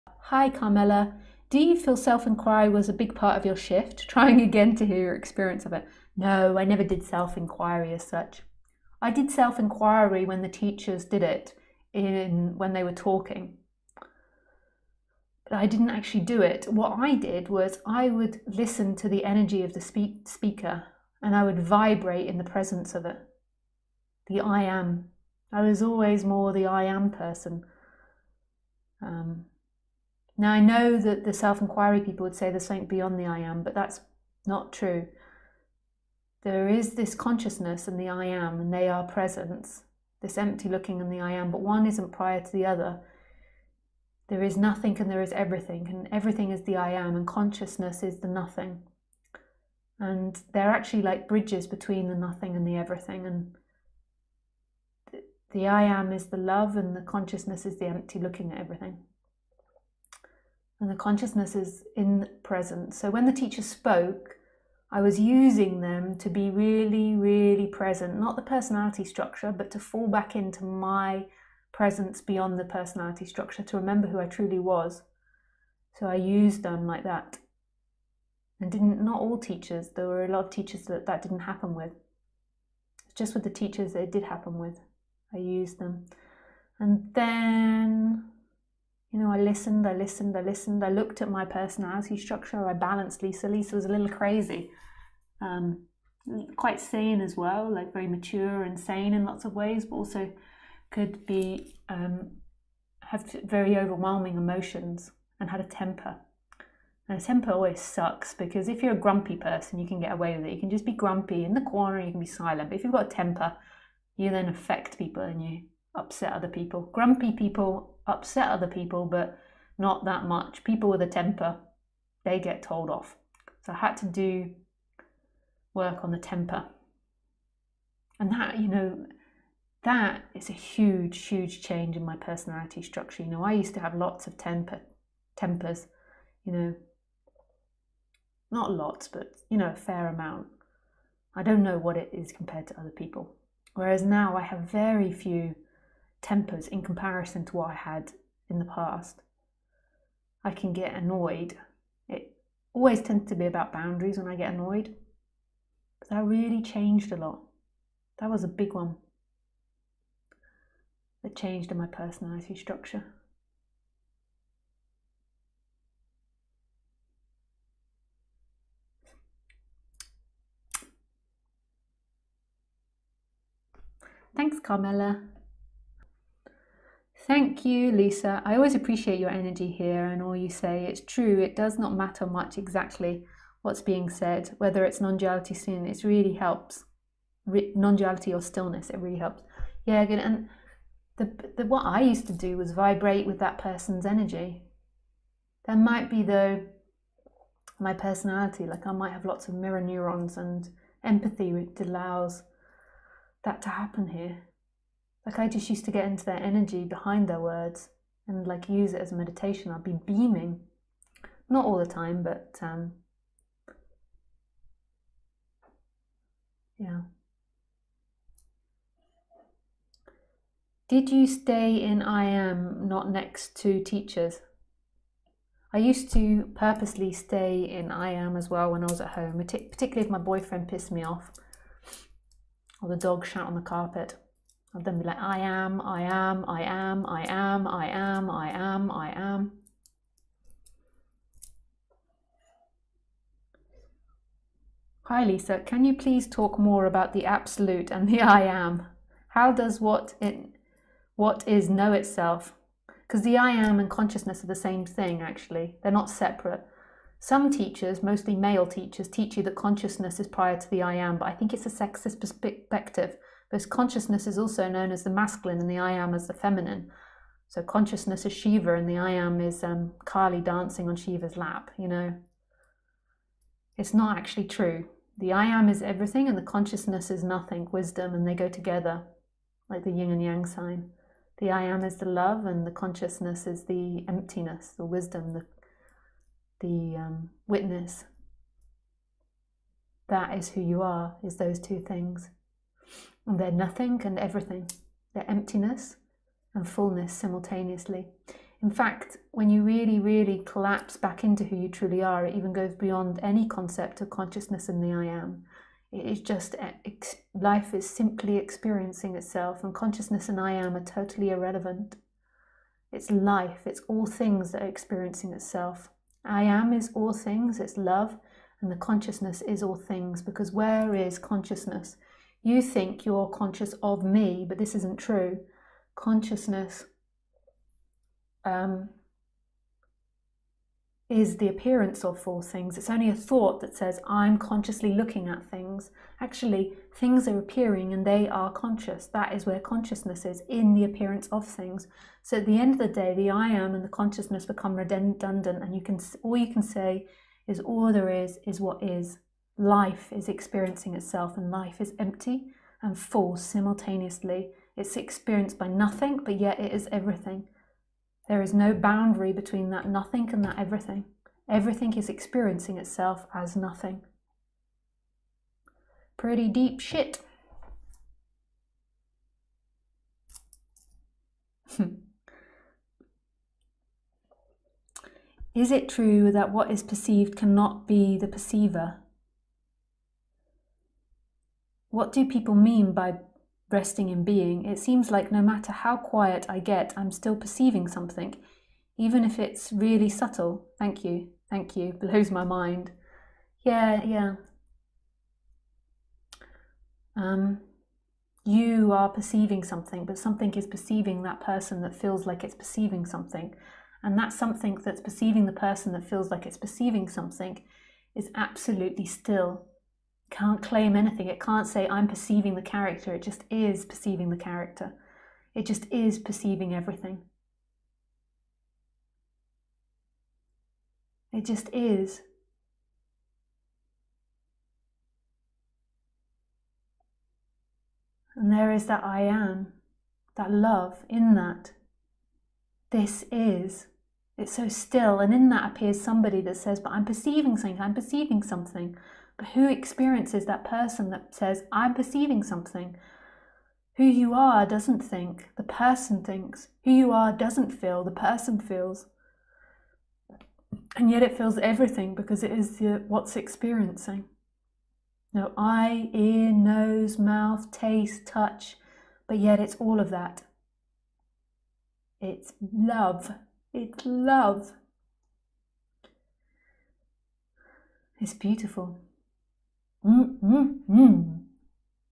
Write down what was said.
Hi Carmela, do you feel self-inquiry was a big part of your shift? Trying again to hear your experience of it. No, I never did self-inquiry as such. I did self-inquiry when the teachers did it when they were talking. But I didn't actually do it. What I did was I would listen to the energy of the speaker and I would vibrate in the presence of it. The I am. I was always more the I am person. Now I know that the self-inquiry people would say there's something beyond the I am, but that's not true. There is this consciousness and the I am, and they are presence, this empty looking and the I am, but one isn't prior to the other. There is nothing and there is everything, and everything is the I am, and consciousness is the nothing. And they're actually like bridges between the nothing and the everything, and the I am is the love and the consciousness is the empty looking at everything. And the consciousness is in present. So when the teacher spoke, I was using them to be really, really present, not the personality structure, but to fall back into my presence beyond the personality structure, to remember who I truly was. So I used them like that. And not all teachers, there were a lot of teachers that didn't happen with. Just with the teachers that it did happen with, I used them. And then, I listened. I looked at my personality structure. I balanced Lisa. Lisa was a little crazy, quite sane as well, like very mature and sane in lots of ways, but also could be have very overwhelming emotions and had a temper. And a temper always sucks, because if you're a grumpy person, you can get away with it. You can just be grumpy in the corner, you can be silent. But if you've got a temper, you then affect people and you upset other people. Grumpy people upset other people, but not that much. People with a temper, they get told off. So I had to do work on the temper. And that is a huge, huge change in my personality structure. I used to have lots of tempers, not lots, but, a fair amount. I don't know what it is compared to other people. Whereas now I have very few tempers in comparison to what I had in the past. I can get annoyed. It always tends to be about boundaries when I get annoyed. But that really changed a lot. That was a big one. That changed in my personality structure. Thanks, Carmela. Thank you, Lisa. I always appreciate your energy here and all you say. It's true, it does not matter much exactly what's being said, whether it's non-duality sin, it really helps. Non-duality or stillness, it really helps. Yeah, good. And what I used to do was vibrate with that person's energy. There might be, though, my personality, like I might have lots of mirror neurons, and empathy allows that to happen here. Like I just used to get into their energy behind their words and like use it as a meditation. I'd be beaming, not all the time, but yeah. Did you stay in I am, not next to teachers? I used to purposely stay in I am as well when I was at home, particularly if my boyfriend pissed me off or the dog shat on the carpet. I'd then be like, I am. Hi Lisa, can you please talk more about the absolute and the I am? How does what is know itself? Because the I am and consciousness are the same thing, actually. They're not separate. Some teachers, mostly male teachers, teach you that consciousness is prior to the I am, but I think it's a sexist perspective, because consciousness is also known as the masculine and the I am as the feminine. So consciousness is Shiva and the I am is Kali dancing on Shiva's lap, It's not actually true. The I am is everything and the consciousness is nothing, wisdom, and they go together, like the yin and yang sign. The I am is the love and the consciousness is the emptiness, the wisdom, the witness. That is who you are, is those two things. And they're nothing and everything. They're emptiness and fullness simultaneously. In fact, when you really, really collapse back into who you truly are, it even goes beyond any concept of consciousness and the I am. It is just, life is simply experiencing itself, and consciousness and I am are totally irrelevant. It's life, it's all things that are experiencing itself. I am is all things, it's love, and the consciousness is all things, because where is consciousness? You think you're conscious of me, but this isn't true. Consciousness is the appearance of all things. It's only a thought that says, I'm consciously looking at things. Actually, things are appearing and they are conscious. That is where consciousness is, in the appearance of things. So at the end of the day, the I am and the consciousness become redundant, and all you can say is all there is what is. Life is experiencing itself, and life is empty and full simultaneously. It's experienced by nothing, but yet it is everything. There is no boundary between that nothing and that everything. Everything is experiencing itself as nothing. Pretty deep shit. Is it true that what is perceived cannot be the perceiver? What do people mean by resting in being? It seems like no matter how quiet I get, I'm still perceiving something, even if it's really subtle. Thank you, blows my mind. Yeah. You are perceiving something, but something is perceiving that person that feels like it's perceiving something. And that something that's perceiving the person that feels like it's perceiving something is absolutely still. Can't claim anything. It can't say, I'm perceiving the character. It just is perceiving the character. It just is perceiving everything. It just is. And there is that I am, that love in that. This is. It's so still, and in that appears somebody that says, but I'm perceiving something. But who experiences that person that says, I'm perceiving something? Who you are doesn't think, the person thinks. Who you are doesn't feel, the person feels. And yet it feels everything, because it is what's experiencing. No eye, ear, nose, mouth, taste, touch, but yet it's all of that. It's love. It's love. It's beautiful.